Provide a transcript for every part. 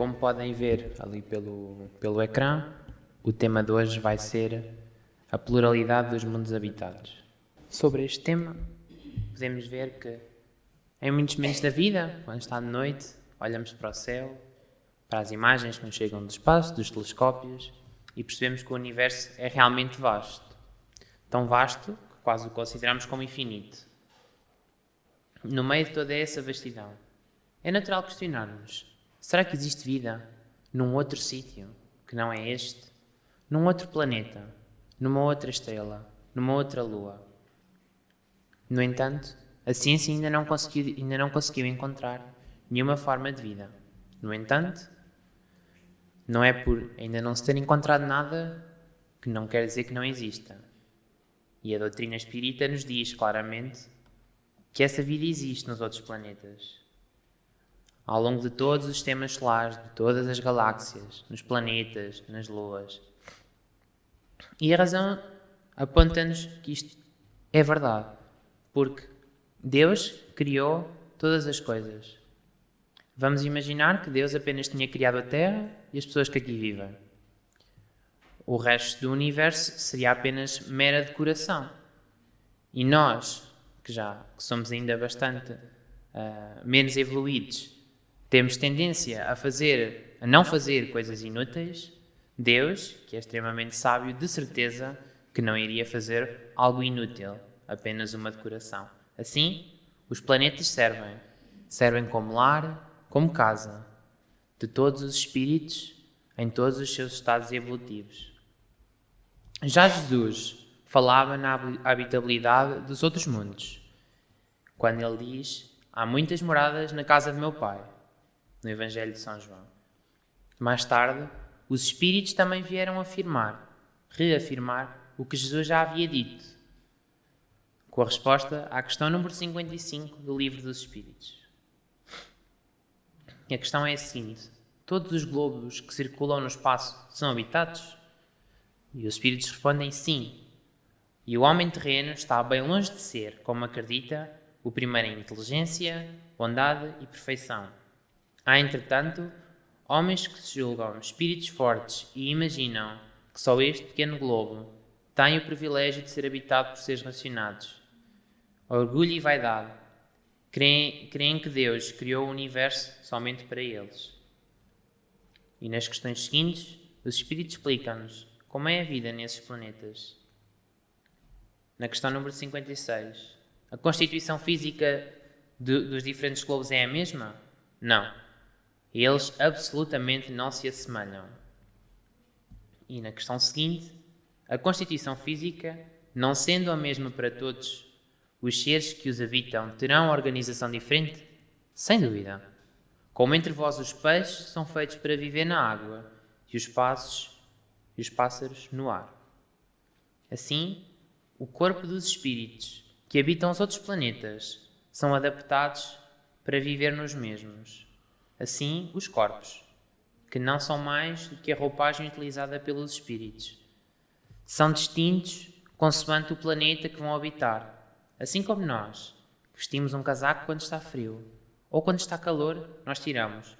como podem ver ali pelo ecrã, o tema de hoje vai ser a pluralidade dos mundos habitados. Sobre este tema, podemos ver que em muitos momentos da vida, quando está de noite, olhamos para o céu, para as imagens que nos chegam do espaço, dos telescópios, e percebemos que o universo é realmente vasto. Tão vasto que quase o consideramos como infinito. No meio de toda essa vastidão, é natural questionar-nos: será que existe vida num outro sítio que não é este? Num outro planeta? Numa outra estrela? Numa outra lua? No entanto, a ciência ainda não conseguiu encontrar nenhuma forma de vida. No entanto, não é por ainda não se ter encontrado nada que não quer dizer que não exista. E a doutrina espírita nos diz claramente que essa vida existe nos outros planetas. Ao longo de todos os sistemas solares, de todas as galáxias, nos planetas, nas luas. E a razão aponta-nos que isto é verdade, porque Deus criou todas as coisas. Vamos imaginar que Deus apenas tinha criado a Terra e as pessoas que aqui vivem. O resto do universo seria apenas mera decoração. E nós, que somos ainda bastante menos evoluídos, temos tendência a não fazer coisas inúteis. Deus, que é extremamente sábio, de certeza que não iria fazer algo inútil, apenas uma decoração. Assim, os planetas servem como lar, como casa, de todos os espíritos em todos os seus estados evolutivos. Já Jesus falava na habitabilidade dos outros mundos, quando ele diz: há muitas moradas na casa de meu Pai, no Evangelho de São João. Mais tarde, os espíritos também vieram reafirmar o que Jesus já havia dito, com a resposta à questão número 55 do Livro dos Espíritos. E a questão é a seguinte: todos os globos que circulam no espaço são habitados? E os espíritos respondem sim. E o homem terreno está bem longe de ser, como acredita, o primeiro em inteligência, bondade e perfeição. Há, entretanto, homens que se julgam espíritos fortes e imaginam que só este pequeno globo tem o privilégio de ser habitado por seres racionados. Orgulho e vaidade. Creem que Deus criou o universo somente para eles. E nas questões seguintes, os espíritos explicam-nos como é a vida nesses planetas. Na questão número 56, a constituição física dos diferentes globos é a mesma? Não. Eles absolutamente não se assemelham. E na questão seguinte, a constituição física, não sendo a mesma para todos, os seres que os habitam terão organização diferente? Sem dúvida. Como entre vós os peixes são feitos para viver na água e os pássaros no ar. Assim, o corpo dos espíritos que habitam os outros planetas são adaptados para viver nos mesmos. Assim, os corpos, que não são mais do que a roupagem utilizada pelos espíritos, são distintos consoante o planeta que vão habitar. Assim como nós, vestimos um casaco quando está frio, ou quando está calor, nós tiramos.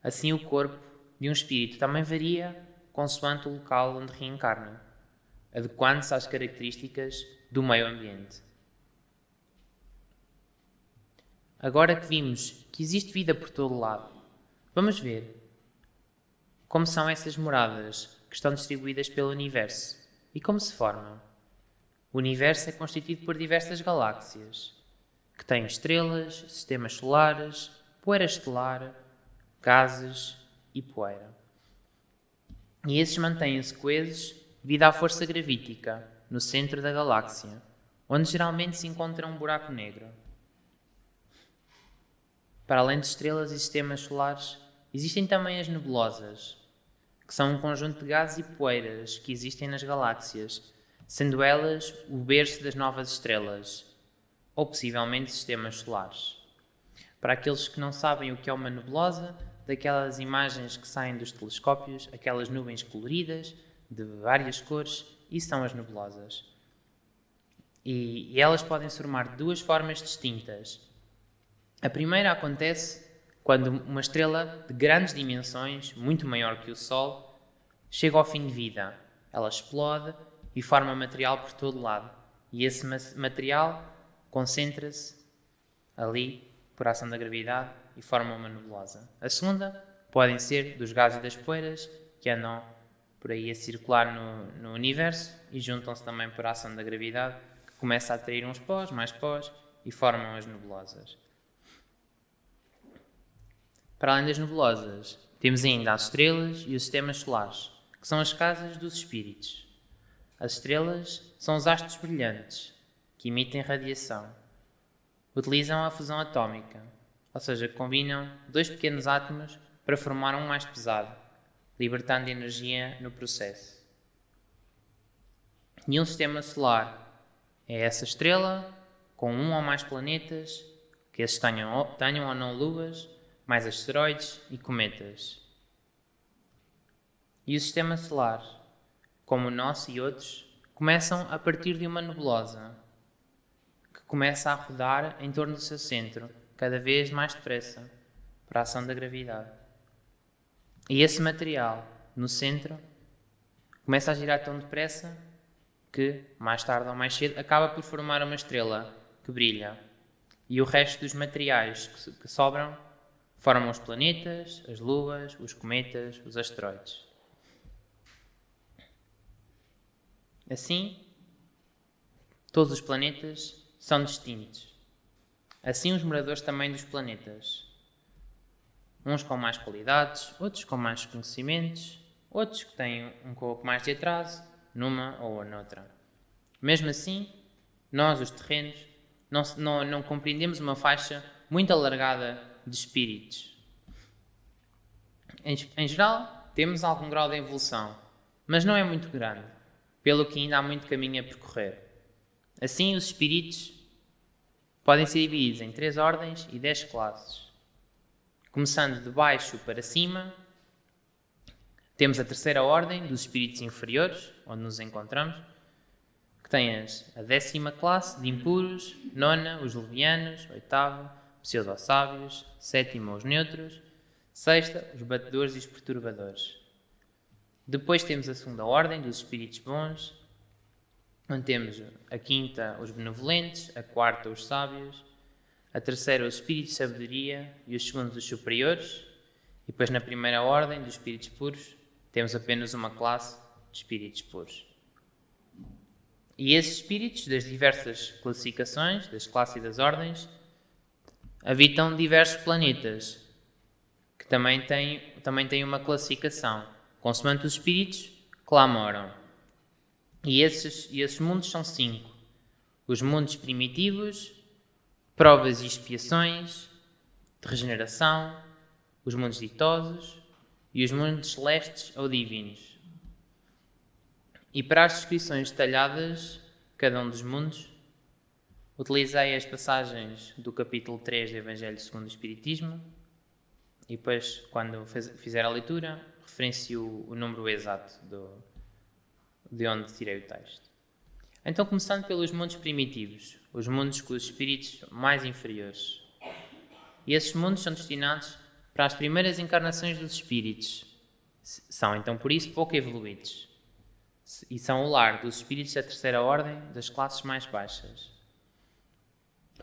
Assim, o corpo de um espírito também varia consoante o local onde reencarna, adequando-se às características do meio ambiente. Agora que vimos que existe vida por todo lado, vamos ver como são essas moradas que estão distribuídas pelo universo e como se formam. O universo é constituído por diversas galáxias, que têm estrelas, sistemas solares, poeira estelar, gases e poeira. E esses mantêm-se coesos devido à força gravítica no centro da galáxia, onde geralmente se encontra um buraco negro. Para além de estrelas e sistemas solares, existem também as nebulosas, que são um conjunto de gases e poeiras que existem nas galáxias, sendo elas o berço das novas estrelas, ou possivelmente sistemas solares. Para aqueles que não sabem o que é uma nebulosa, daquelas imagens que saem dos telescópios, aquelas nuvens coloridas, de várias cores, isso são as nebulosas. E elas podem se formar de duas formas distintas. A primeira acontece quando uma estrela de grandes dimensões, muito maior que o Sol, chega ao fim de vida. Ela explode e forma material por todo lado. E esse material concentra-se ali por ação da gravidade e forma uma nebulosa. A segunda podem ser dos gases e das poeiras que andam por aí a circular no universo e juntam-se também por ação da gravidade, que começa a atrair uns pós, mais pós, e formam as nebulosas. Para além das nebulosas, temos ainda as estrelas e os sistemas solares, que são as casas dos espíritos. As estrelas são os astros brilhantes, que emitem radiação. Utilizam a fusão atómica, ou seja, combinam dois pequenos átomos para formar um mais pesado, libertando energia no processo. E um sistema solar é essa estrela, com um ou mais planetas, que esses tenham ou não luas, mais asteroides e cometas. E o sistema solar, como o nosso e outros, começam a partir de uma nebulosa, que começa a rodar em torno do seu centro, cada vez mais depressa, por ação da gravidade. E esse material, no centro, começa a girar tão depressa que, mais tarde ou mais cedo, acaba por formar uma estrela que brilha. E o resto dos materiais que sobram formam os planetas, as luas, os cometas, os asteroides. Assim, todos os planetas são distintos. Assim, os moradores também dos planetas. Uns com mais qualidades, outros com mais conhecimentos, outros que têm um pouco mais de atraso, numa ou noutra. Mesmo assim, nós, os terrenos, não compreendemos uma faixa muito alargada de espíritos. Em geral, temos algum grau de evolução, mas não é muito grande, pelo que ainda há muito caminho a percorrer. Assim, os espíritos podem ser divididos em 3 ordens e 10 classes. Começando de baixo para cima, temos a terceira ordem dos espíritos inferiores, onde nos encontramos, que tem a 10ª classe de impuros, 9ª os levianos, 8ª pseudo-sábios, 7ª os neutros, 6ª os batedores e os perturbadores. Depois temos a segunda ordem dos espíritos bons, onde temos a 5ª os benevolentes, a 4ª os sábios, a 3ª os espíritos de sabedoria e os segundos os superiores, e depois na primeira ordem dos espíritos puros temos apenas uma classe de espíritos puros. E esses espíritos das diversas classificações, das classes e das ordens, habitam diversos planetas, que também têm uma classificação, consoante os espíritos que lá moram. E esses mundos são 5. Os mundos primitivos, provas e expiações, de regeneração, os mundos ditosos e os mundos celestes ou divinos. E para as descrições detalhadas de cada um dos mundos, utilizei as passagens do capítulo 3 do Evangelho segundo o Espiritismo e depois, quando fizer a leitura, referencio o número exato de onde tirei o texto. Então, começando pelos mundos primitivos, os mundos com os espíritos mais inferiores. E esses mundos são destinados para as primeiras encarnações dos espíritos. São, então, por isso, pouco evoluídos. E são o lar dos espíritos da terceira ordem, das classes mais baixas.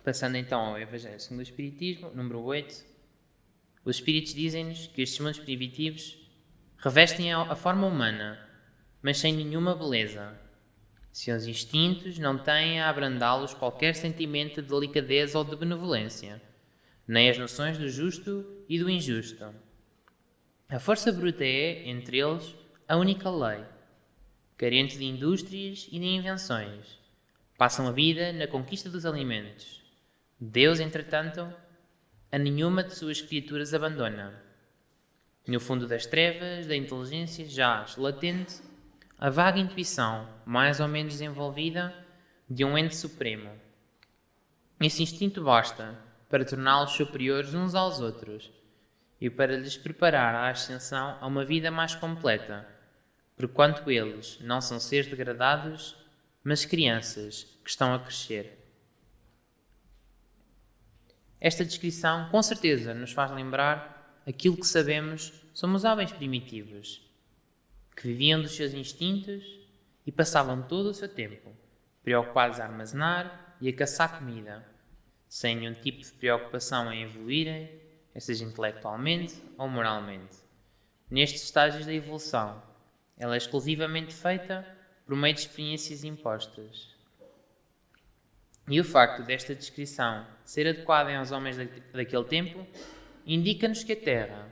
Passando então ao Evangelho segundo o Espiritismo, número 8, os espíritos dizem-nos que estes mundos primitivos revestem a forma humana, mas sem nenhuma beleza. Seus instintos não têm a abrandá-los qualquer sentimento de delicadeza ou de benevolência, nem as noções do justo e do injusto. A força bruta é, entre eles, a única lei, carente de indústrias e de invenções. Passam a vida na conquista dos alimentos. Deus, entretanto, a nenhuma de suas criaturas abandona. No fundo das trevas, da inteligência, jaz, latente, a vaga intuição, mais ou menos desenvolvida, de um ente supremo. Esse instinto basta para torná-los superiores uns aos outros e para lhes preparar a ascensão a uma vida mais completa, porquanto eles não são seres degradados, mas crianças que estão a crescer. esta descrição com certeza nos faz lembrar aquilo que sabemos sobre os homens primitivos, que viviam dos seus instintos e passavam todo o seu tempo preocupados a armazenar e a caçar comida, sem nenhum tipo de preocupação em evoluírem, seja intelectualmente ou moralmente. Nestes estágios da evolução, ela é exclusivamente feita por meio de experiências impostas. E o facto desta descrição ser adequada aos homens daquele tempo indica-nos que a Terra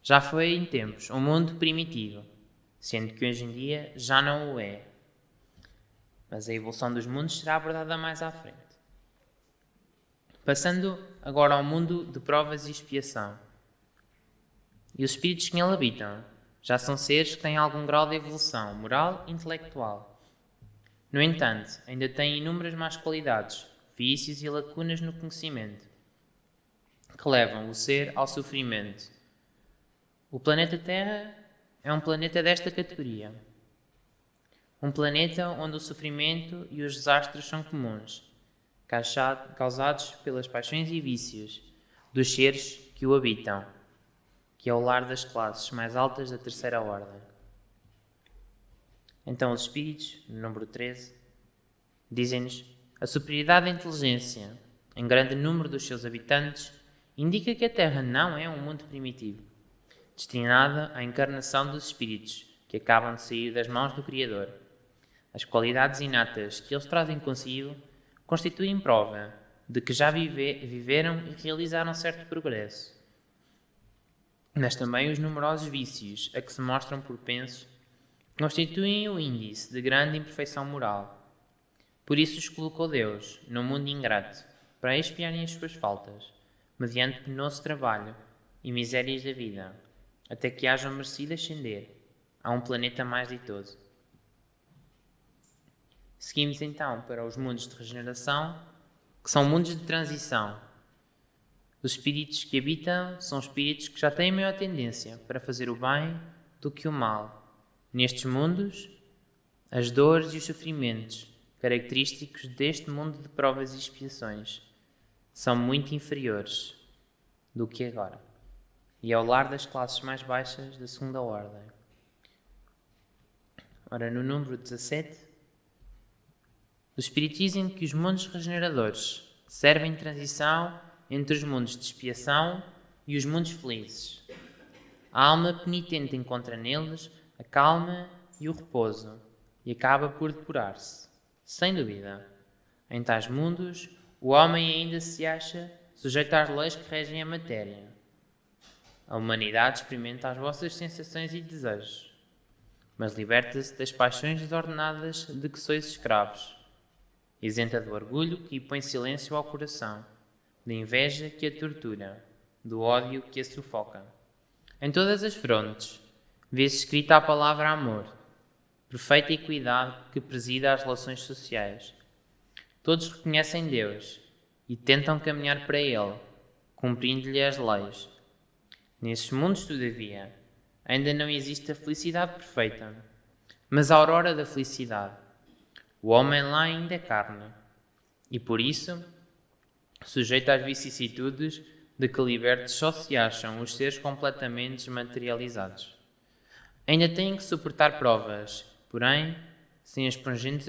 já foi em tempos um mundo primitivo, sendo que hoje em dia já não o é. Mas a evolução dos mundos será abordada mais à frente. Passando agora ao mundo de provas e expiação. E os espíritos que nele habitam já são seres que têm algum grau de evolução moral e intelectual. No entanto, ainda têm inúmeras más qualidades, vícios e lacunas no conhecimento, que levam o ser ao sofrimento. O planeta Terra é um planeta desta categoria. Um planeta onde o sofrimento e os desastres são comuns, causados pelas paixões e vícios dos seres que o habitam, que é o lar das classes mais altas da terceira ordem. Então os espíritos, no número 13, dizem-nos: a superioridade da inteligência em grande número dos seus habitantes indica que a Terra não é um mundo primitivo, destinada à encarnação dos espíritos que acabam de sair das mãos do Criador. As qualidades inatas que eles trazem consigo constituem prova de que já viveram e realizaram certo progresso. Mas também os numerosos vícios a que se mostram propensos constituem o índice de grande imperfeição moral. Por isso os colocou Deus num mundo ingrato, para expiarem as suas faltas, mediante penoso trabalho e misérias da vida, até que hajam merecido ascender a um planeta mais ditoso. Seguimos então para os mundos de regeneração, que são mundos de transição. Os espíritos que habitam são espíritos que já têm maior tendência para fazer o bem do que o mal. Nestes mundos, as dores e os sofrimentos característicos deste mundo de provas e expiações são muito inferiores do que agora, e é o lar das classes mais baixas da segunda ordem. Ora, no número 17, os espíritos dizem que os mundos regeneradores servem de transição entre os mundos de expiação e os mundos felizes. A alma penitente encontra neles a calma e o repouso e acaba por depurar-se. Sem dúvida, em tais mundos, o homem ainda se acha sujeito às leis que regem a matéria. A humanidade experimenta as vossas sensações e desejos, mas liberta-se das paixões desordenadas de que sois escravos, isenta do orgulho que põe silêncio ao coração, da inveja que a tortura, do ódio que a sufoca. Em todas as frontes, vê-se escrita a palavra amor, perfeita equidade que presida as relações sociais. Todos reconhecem Deus e tentam caminhar para Ele, cumprindo-lhe as leis. Nesses mundos, todavia, ainda não existe a felicidade perfeita, mas a aurora da felicidade. O homem lá ainda é carne, e por isso, sujeito às vicissitudes de que libertos só se acham os seres completamente desmaterializados. Ainda têm que suportar provas, porém, sem as pungentes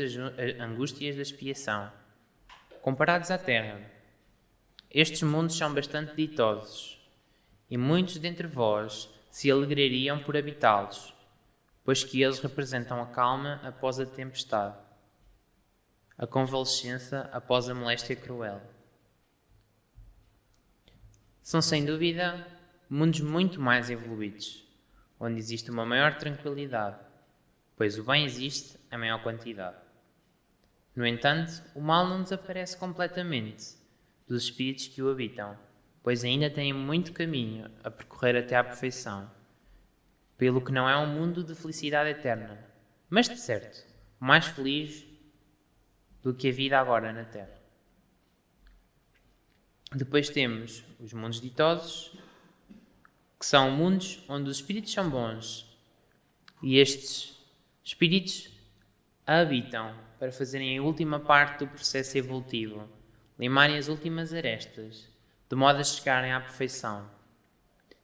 angústias da expiação. Comparados à Terra, estes mundos são bastante ditosos, e muitos dentre vós se alegrariam por habitá-los, pois que eles representam a calma após a tempestade, a convalescença após a moléstia cruel. São, sem dúvida, mundos muito mais evoluídos, onde existe uma maior tranquilidade, pois o bem existe em maior quantidade. No entanto, o mal não desaparece completamente dos espíritos que o habitam, pois ainda têm muito caminho a percorrer até à perfeição, pelo que não é um mundo de felicidade eterna, mas, de certo, mais feliz do que a vida agora na Terra. Depois temos os mundos ditosos, que são mundos onde os espíritos são bons, e estes espíritos a habitam para fazerem a última parte do processo evolutivo, limarem as últimas arestas de modo a chegarem à perfeição.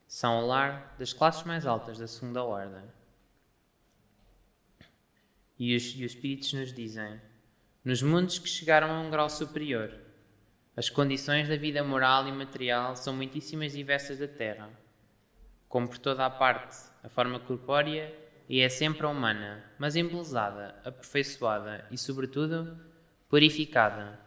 São o lar das classes mais altas da segunda ordem. E os espíritos nos dizem: nos mundos que chegaram a um grau superior, as condições da vida moral e material são muitíssimas diversas da Terra. Como por toda a parte, a forma corpórea é sempre a humana, mas embelezada, aperfeiçoada e, sobretudo, purificada.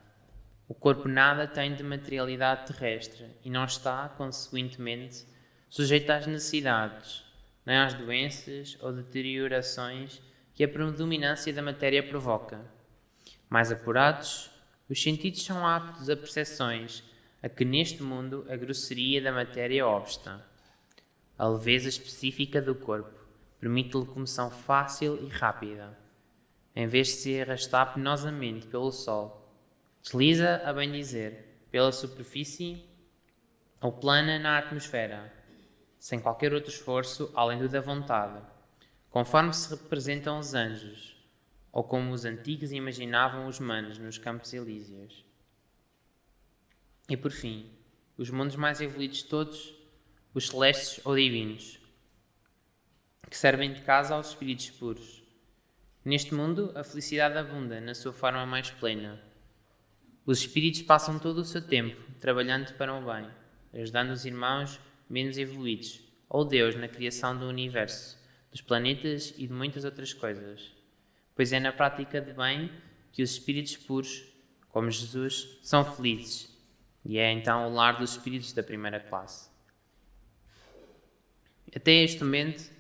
O corpo nada tem de materialidade terrestre e não está, consequentemente, sujeito às necessidades, nem às doenças ou deteriorações que a predominância da matéria provoca. Mais apurados, os sentidos são aptos a percepções a que neste mundo a grosseria da matéria obsta. A leveza específica do corpo permite locomoção fácil e rápida, em vez de se arrastar penosamente pelo sol. Desliza, a bem dizer, pela superfície ou plana na atmosfera, sem qualquer outro esforço além do da vontade, conforme se representam os anjos, ou como os antigos imaginavam os humanos nos campos elíseos. E por fim, os mundos mais evoluídos todos, os celestes ou divinos, que servem de casa aos espíritos puros. Neste mundo, a felicidade abunda na sua forma mais plena. Os espíritos passam todo o seu tempo trabalhando para o bem, ajudando os irmãos menos evoluídos, ou Deus na criação do universo, dos planetas e de muitas outras coisas. Pois é na prática de bem que os espíritos puros, como Jesus, são felizes, e é então o lar dos espíritos da primeira classe. Até este momento,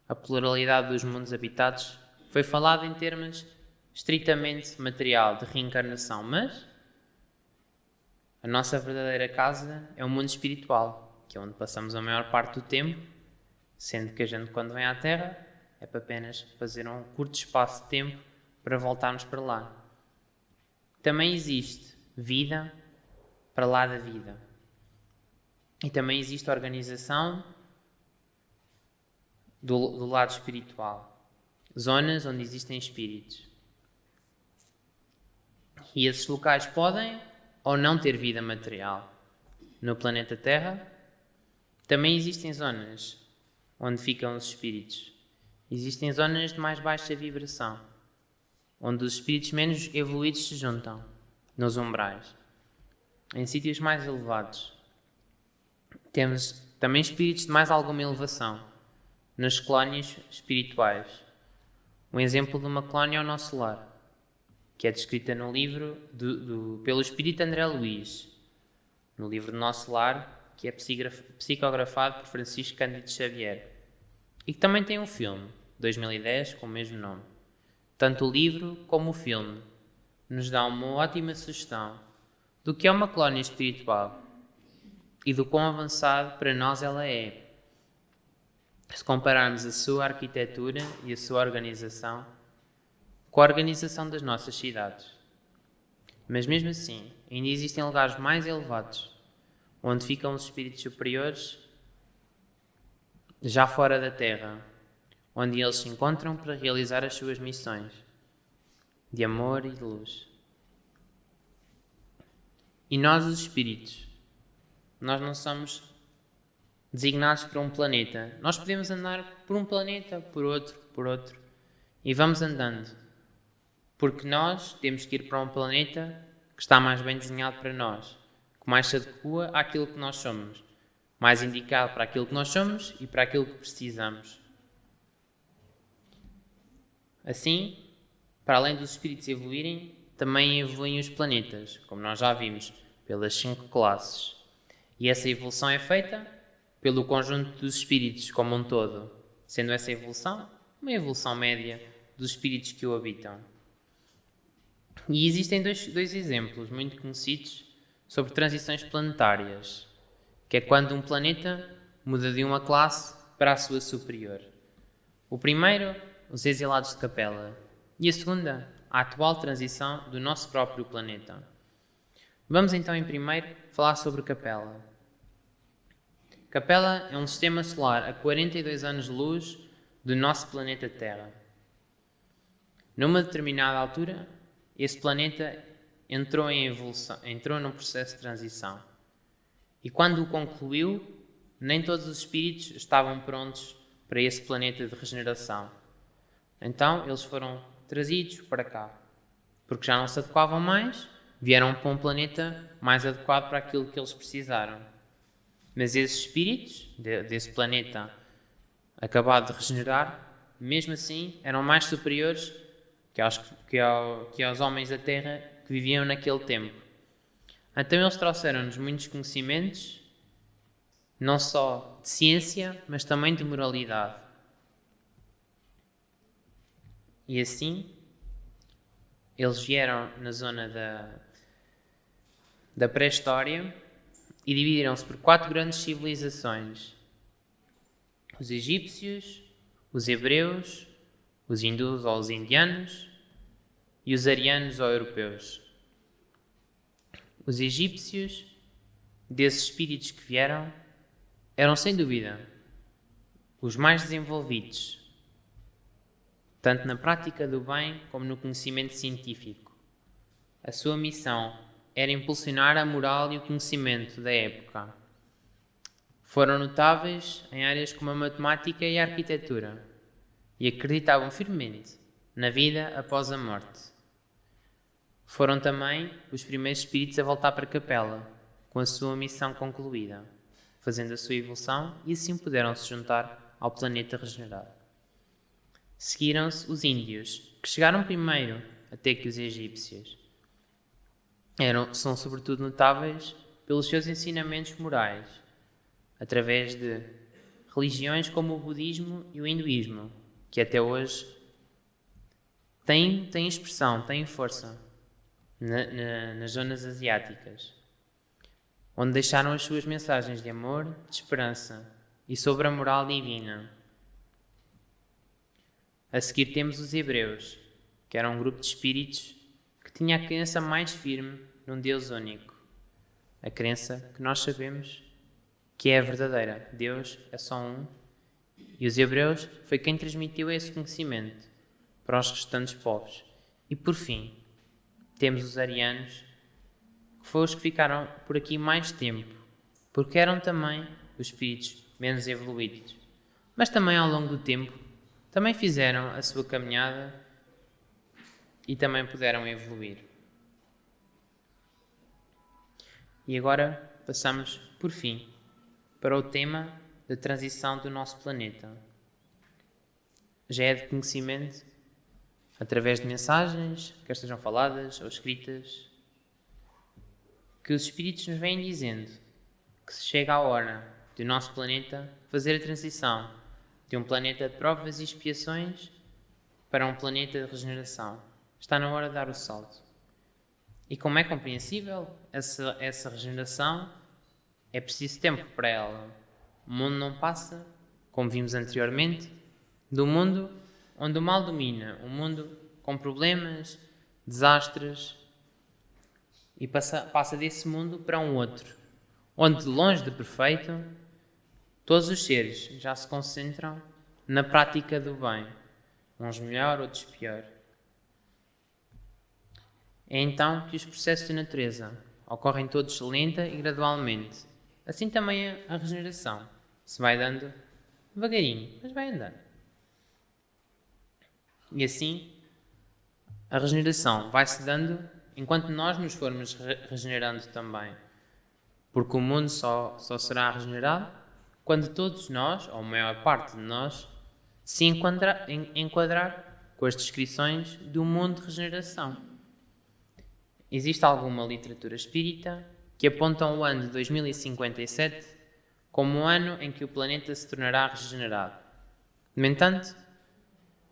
a pluralidade dos mundos habitados foi falada em termos estritamente material de reencarnação, mas a nossa verdadeira casa é o mundo espiritual, que é onde passamos a maior parte do tempo, sendo que a gente, quando vem à Terra, é para apenas fazer um curto espaço de tempo para voltarmos para lá. Também existe vida para lá da vida. E também existe organização do lado espiritual. Zonas onde existem espíritos. E esses locais podem ou não ter vida material. No planeta Terra, também existem zonas onde ficam os espíritos. Existem zonas de mais baixa vibração, onde os espíritos menos evoluídos se juntam, nos umbrais. Em sítios mais elevados. Temos também espíritos de mais alguma elevação, nas colónias espirituais. Um exemplo de uma colónia é o nosso lar, que é descrita no livro pelo espírito André Luiz, no livro do Nosso Lar, que é psicografado por Francisco Cândido Xavier, e que também tem um filme, 2010, com o mesmo nome. Tanto o livro como o filme nos dão uma ótima sugestão do que é uma colónia espiritual e do quão avançado para nós ela é, se compararmos a sua arquitetura e a sua organização com a organização das nossas cidades. Mas mesmo assim, ainda existem lugares mais elevados, onde ficam os espíritos superiores, já fora da Terra, onde eles se encontram para realizar as suas missões de amor e de luz. E nós, os espíritos, nós não somos designados para um planeta. Nós podemos andar por um planeta, por outro, e vamos andando, porque nós temos que ir para um planeta que está mais bem desenhado para nós, que mais se adequa àquilo que nós somos, mais indicado para aquilo que nós somos e para aquilo que precisamos. Assim, para além dos espíritos evoluírem, também evoluem os planetas, como nós já vimos, pelas 5 classes. E essa evolução é feita pelo conjunto dos espíritos como um todo, sendo essa evolução uma evolução média dos espíritos que o habitam. E existem dois exemplos muito conhecidos sobre transições planetárias, que é quando um planeta muda de uma classe para a sua superior. O primeiro, os exilados de Capela, e a segunda, a atual transição do nosso próprio planeta. Vamos então em primeiro falar sobre Capela. Capela é um sistema solar a 42 anos-luz do nosso planeta Terra. Numa determinada altura, esse planeta entrou num processo de transição. E quando o concluiu, nem todos os espíritos estavam prontos para esse planeta de regeneração. Então eles foram trazidos para cá, porque já não se adequavam mais, vieram para um planeta mais adequado para aquilo que eles precisaram. Mas esses espíritos desse planeta acabado de regenerar, mesmo assim, eram mais superiores que aos homens da Terra que viviam naquele tempo. Então eles trouxeram-nos muitos conhecimentos, não só de ciência, mas também de moralidade. E assim, eles vieram na zona da pré-história e dividiram-se por 4 grandes civilizações: os egípcios, os hebreus, os hindus ou os indianos e os arianos ou europeus. Os egípcios, desses espíritos que vieram, eram sem dúvida os mais desenvolvidos, tanto na prática do bem como no conhecimento científico. A sua missão era impulsionar a moral e o conhecimento da época. Foram notáveis em áreas como a matemática e a arquitetura e acreditavam firmemente na vida após a morte. Foram também os primeiros espíritos a voltar para a capela, com a sua missão concluída, fazendo a sua evolução, e assim puderam se juntar ao planeta regenerado. Seguiram-se os índios, que chegaram primeiro até que os egípcios. São sobretudo notáveis pelos seus ensinamentos morais, através de religiões como o budismo e o hinduísmo, que até hoje têm expressão, têm força nas zonas asiáticas, onde deixaram as suas mensagens de amor, de esperança e sobre a moral divina. A seguir temos os hebreus, que eram um grupo de espíritos que tinha a crença mais firme num Deus único. A crença que nós sabemos que é a verdadeira. Deus é só um. E os hebreus foi quem transmitiu esse conhecimento para os restantes povos. E por fim, temos os arianos, que foram os que ficaram por aqui mais tempo, porque eram também os espíritos menos evoluídos. Mas também ao longo do tempo, também fizeram a sua caminhada e também puderam evoluir. E agora passamos, por fim, para o tema da transição do nosso planeta. Já é de conhecimento, através de mensagens, quer sejam faladas ou escritas, que os espíritos nos vêm dizendo que se chega a hora do nosso planeta fazer a transição de um planeta de provas e expiações para um planeta de regeneração. Está na hora de dar o salto. E como é compreensível, essa regeneração é preciso tempo para ela. O mundo não passa, como vimos anteriormente, do mundo onde o mal domina, um mundo com problemas, desastres, e passa desse mundo para um outro, onde, longe de perfeito, todos os seres já se concentram na prática do bem, uns melhor, outros pior. É então que os processos da natureza ocorrem todos lenta e gradualmente. Assim também a regeneração se vai dando devagarinho, mas vai andando. E assim, a regeneração vai-se dando enquanto nós nos formos regenerando também. Porque o mundo só será regenerado quando todos nós, ou a maior parte de nós, se enquadrar com as descrições do mundo de regeneração. Existe alguma literatura espírita que aponta o ano de 2057 como o ano em que o planeta se tornará regenerado. No entanto,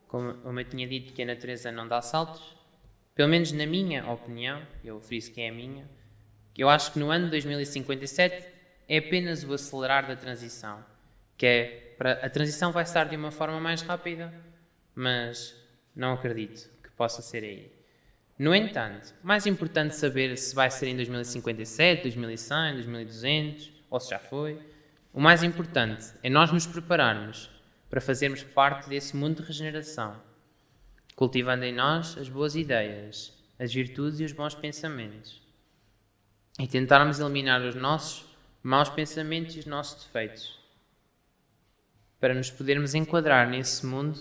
como eu tinha dito que a natureza não dá saltos, pelo menos na minha opinião, eu friso que é a minha, eu acho que no ano de 2057 é apenas o acelerar da transição, a transição vai estar de uma forma mais rápida, mas não acredito que possa ser aí. No entanto, mais importante saber se vai ser em 2057, 2100, 2200, ou se já foi. O mais importante é nós nos prepararmos para fazermos parte desse mundo de regeneração, cultivando em nós as boas ideias, as virtudes e os bons pensamentos, e tentarmos eliminar os nossos maus pensamentos e os nossos defeitos, para nos podermos enquadrar nesse mundo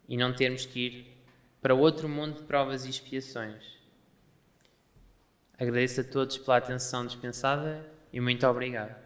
e não termos que ir para outro mundo de provas e expiações. Agradeço a todos pela atenção dispensada e muito obrigado.